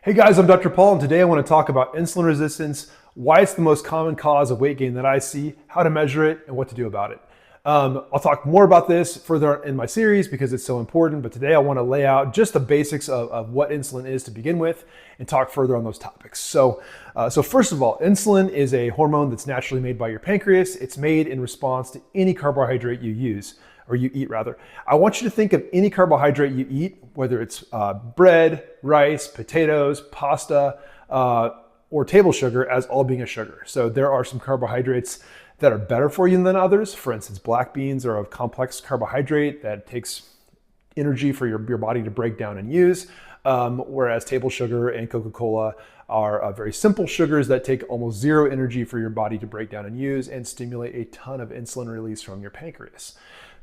Hey guys, I'm Dr. Paul, and today I want to talk about insulin resistance, why it's the most common cause of weight gain that I see, how to measure it, and what to do about it. I'll talk more about this further in my series because it's so important, but today I want to lay out just the basics of what insulin is to begin with and talk further on those topics. So first of all, insulin is a hormone that's naturally made by your pancreas. It's made in response to any carbohydrate you use, or you eat rather. I want you to think of any carbohydrate you eat, whether it's bread, rice, potatoes, pasta, or table sugar, as all being a sugar. So there are some carbohydrates that are better for you than others. For instance, black beans are a complex carbohydrate that takes energy for your body to break down and use, whereas table sugar and Coca-Cola are very simple sugars that take almost zero energy for your body to break down and use and stimulate a ton of insulin release from your pancreas.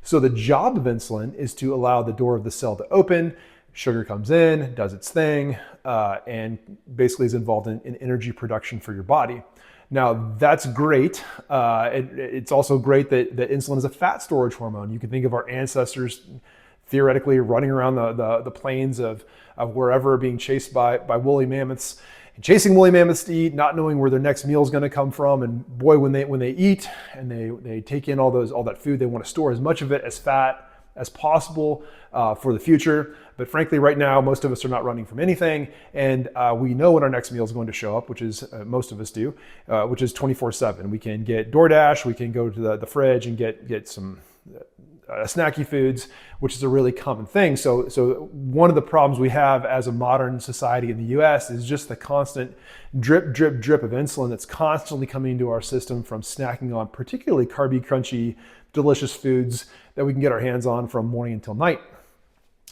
So the job of insulin is to allow the door of the cell to open, sugar comes in, does its thing, and basically is involved in energy production for your body. Now that's great. It's also great that insulin is a fat storage hormone. You can think of our ancestors theoretically running around the plains of wherever, being chased by woolly mammoths, and chasing woolly mammoths to eat, not knowing where their next meal is going to come from. And boy, when they eat and they take in all that food, they want to store as much of it as fat as possible for the future. But frankly, right now, most of us are not running from anything, and we know when our next meal is going to show up, which is most of us do, which is 24/7. We can get DoorDash, we can go to the fridge and get some snacky foods, which is a really common thing. So one of the problems we have as a modern society in the US is just the constant drip, drip, drip of insulin that's constantly coming into our system from snacking on particularly carby, crunchy, delicious foods that we can get our hands on from morning until night.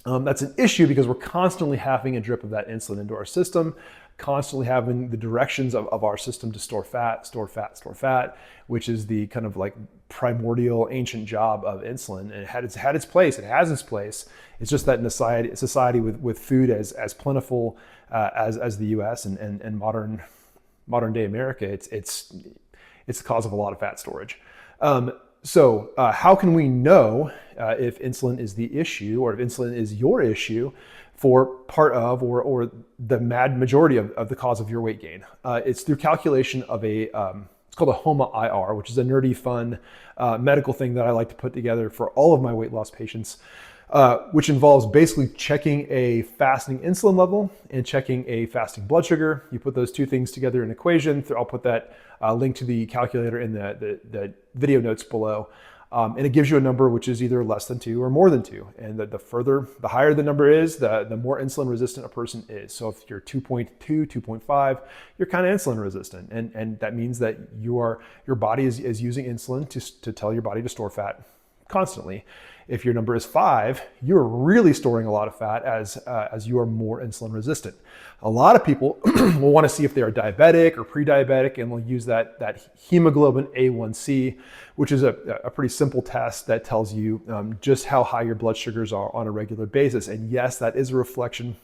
That's an issue because we're constantly having a drip of that insulin into our system, constantly having the directions of our system to store fat, store fat, store fat, which is the kind of like primordial ancient job of insulin. And it's had its place, it has its place. It's just that in a society with food as plentiful as the US and modern day America, it's the cause of a lot of fat storage. So how can we know if insulin is the issue, or if insulin is your issue for part of or the majority of the cause of your weight gain? It's through calculation of it's called a HOMA-IR, which is a nerdy, fun medical thing that I like to put together for all of my weight loss patients, which involves basically checking a fasting insulin level and checking a fasting blood sugar. You put those two things together in an equation. I'll put that link to the calculator in the video notes below. And it gives you a number which is either less than 2 or more than 2. And the higher the number is, the more insulin resistant a person is. So if you're 2.2, 2.5, you're kind of insulin resistant. And that means that your body is using insulin to tell your body to store fat constantly. If your number is 5, you're really storing a lot of fat as you are more insulin resistant. A lot of people will want to see if they are diabetic or pre-diabetic, and will use that hemoglobin A1C, which is a pretty simple test that tells you just how high your blood sugars are on a regular basis. And yes, that is a reflection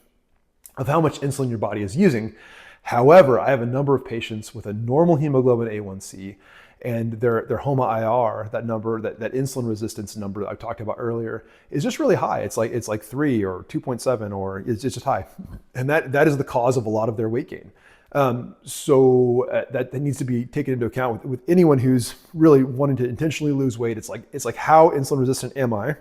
of how much insulin your body is using. However, I have a number of patients with a normal hemoglobin A1C, and their HOMA-IR, that number, that insulin resistance number that I talked about earlier, is just really high. It's like 3 or 2.7, or it's just high. And that is the cause of a lot of their weight gain. So that needs to be taken into account with anyone who's really wanting to intentionally lose weight. It's like how insulin resistant am I?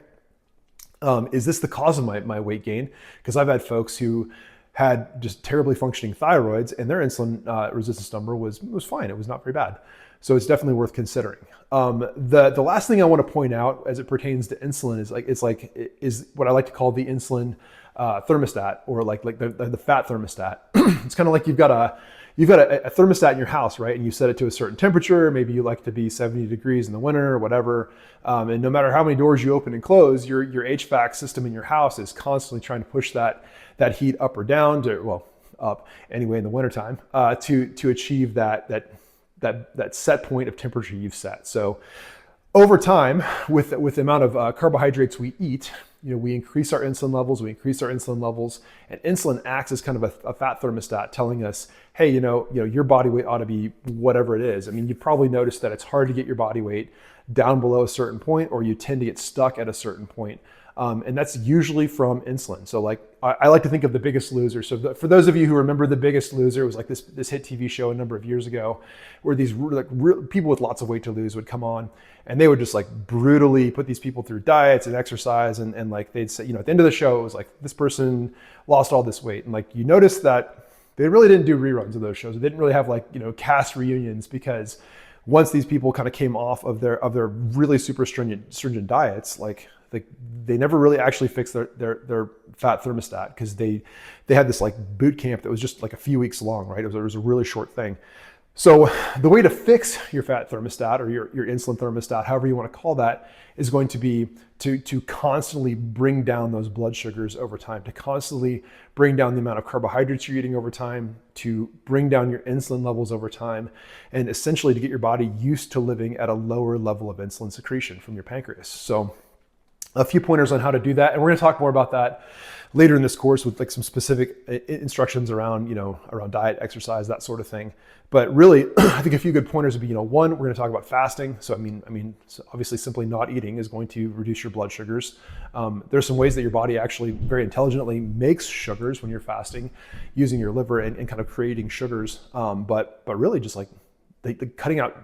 Is this the cause of my weight gain? Because I've had folks who had just terribly functioning thyroids, and their insulin resistance number was fine. It was not very bad. So it's definitely worth considering. The last thing I want to point out as it pertains to insulin is what I like to call the insulin thermostat, or like the fat thermostat. It's kind of like you've got a thermostat in your house, right? And you set it to a certain temperature. Maybe you like it to be 70 degrees in the winter or whatever. And no matter how many doors you open and close, your HVAC system in your house is constantly trying to push that heat up or down up anyway in the wintertime to achieve that set point of temperature you've set. So over time, with the amount of carbohydrates we eat, we increase our insulin levels, and insulin acts as kind of a fat thermostat, telling us, hey, your body weight ought to be whatever it is. I mean, you probably noticed that it's hard to get your body weight down below a certain point, or you tend to get stuck at a certain point And that's usually from insulin. So like, I like to think of The Biggest Loser. So for those of you who remember The Biggest Loser, it was like this hit TV show a number of years ago where these people with lots of weight to lose would come on, and they would just like brutally put these people through diets and exercise. And like they'd say, at the end of the show, it was like, this person lost all this weight. And like, you notice that they really didn't do reruns of those shows. They didn't really have like, cast reunions, because once these people kind of came off of their really super stringent diets, like they never really actually fixed their fat thermostat, because they had this like boot camp that was just like a few weeks long, right? It was a really short thing. So the way to fix your fat thermostat, or your insulin thermostat, however you want to call that, is going to be to constantly bring down those blood sugars over time, to constantly bring down the amount of carbohydrates you're eating over time, to bring down your insulin levels over time, and essentially to get your body used to living at a lower level of insulin secretion from your pancreas. So a few pointers on how to do that. And we're going to talk more about that later in this course with like some specific instructions around, around diet, exercise, that sort of thing. But really, I think a few good pointers would be, one, we're going to talk about fasting. So, so obviously simply not eating is going to reduce your blood sugars. There's some ways that your body actually very intelligently makes sugars when you're fasting, using your liver and kind of creating sugars. But really just like the cutting out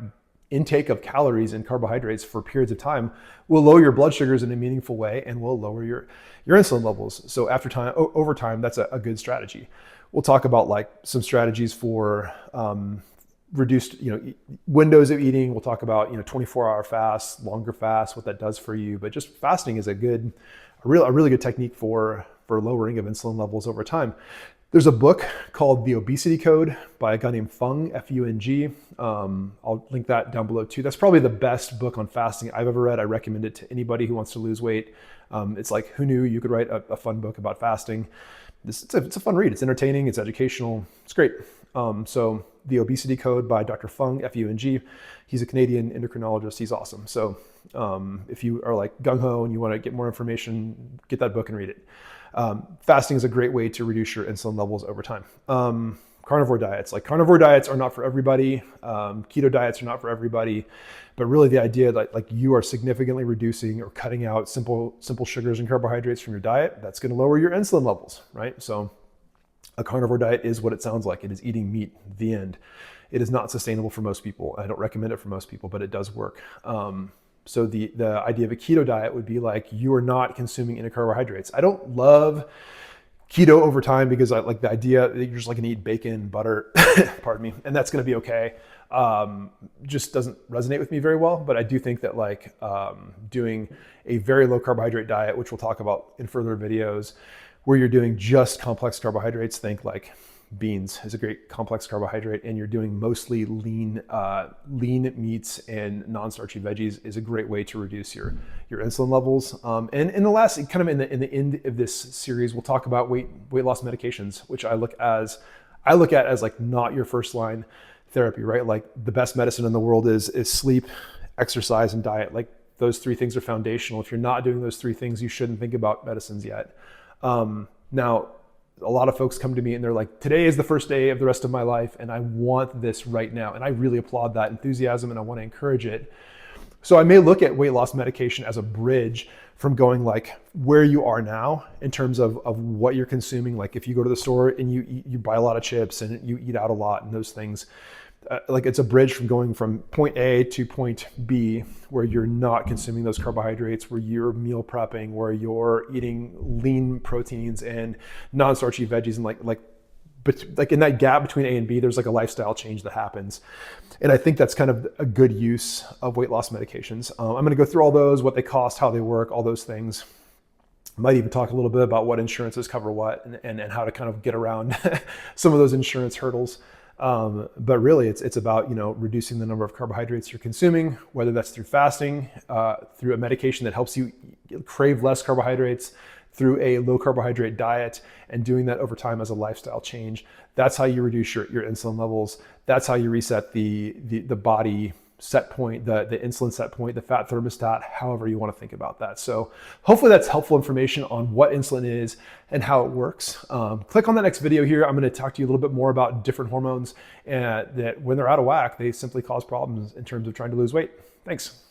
intake of calories and carbohydrates for periods of time will lower your blood sugars in a meaningful way and will lower your insulin levels. So over time, that's a good strategy. We'll talk about like some strategies for reduced, windows of eating. We'll talk about, 24-hour fasts, longer fasts, what that does for you. But just fasting is a really good technique for lowering of insulin levels over time. There's a book called The Obesity Code by a guy named Fung, F-U-N-G. I'll link that down below too. That's probably the best book on fasting I've ever read. I recommend it to anybody who wants to lose weight. It's like, who knew you could write a fun book about fasting? It's a fun read. It's entertaining, it's educational, it's great. So The Obesity Code by Dr. Fung, F-U-N-G. He's a Canadian endocrinologist. He's awesome. So if you are like gung-ho and you want to get more information, get that book and read it. Fasting is a great way to reduce your insulin levels over time. Carnivore diets are not for everybody. Keto diets are not for everybody, but really the idea that like you are significantly reducing or cutting out simple sugars and carbohydrates from your diet, that's going to lower your insulin levels, right? So a carnivore diet is what it sounds like. It is eating meat, the end. It is not sustainable for most people. I don't recommend it for most people, but it does work. So the idea of a keto diet would be like, you are not consuming any carbohydrates. I don't love keto over time because I like the idea that you're just like gonna eat bacon, butter, pardon me, and that's gonna be okay. Just doesn't resonate with me very well, but I do think that like doing a very low carbohydrate diet, which we'll talk about in further videos, where you're doing just complex carbohydrates, think like beans is a great complex carbohydrate, and you're doing mostly lean meats and non-starchy veggies is a great way to reduce your insulin levels. And in the last, kind of in the end of this series, we'll talk about weight loss medications, which I look at as like not your first line therapy, right? Like the best medicine in the world is sleep, exercise, and diet. Like those three things are foundational. If you're not doing those three things, you shouldn't think about medicines yet. Now, a lot of folks come to me and they're like, today is the first day of the rest of my life and I want this right now. And I really applaud that enthusiasm and I want to encourage it. So I may look at weight loss medication as a bridge from going like where you are now in terms of what you're consuming. Like if you go to the store and you buy a lot of chips and you eat out a lot and those things, like it's a bridge from going from point A to point B, where you're not consuming those carbohydrates, where you're meal prepping, where you're eating lean proteins and non-starchy veggies, and like in that gap between A and B, there's like a lifestyle change that happens. And I think that's kind of a good use of weight loss medications. I'm going to go through all those, what they cost, how they work, all those things. I might even talk a little bit about what insurances cover what and how to kind of get around some of those insurance hurdles. But really it's about, reducing the number of carbohydrates you're consuming, whether that's through fasting, through a medication that helps you crave less carbohydrates, through a low carbohydrate diet, and doing that over time as a lifestyle change. That's how you reduce your insulin levels. That's how you reset the body set point, the insulin set point, the fat thermostat, however you want to think about that. So hopefully that's helpful information on what insulin is and how it works. Click on the next video here. I'm going to talk to you a little bit more about different hormones that when they're out of whack, they simply cause problems in terms of trying to lose weight. Thanks.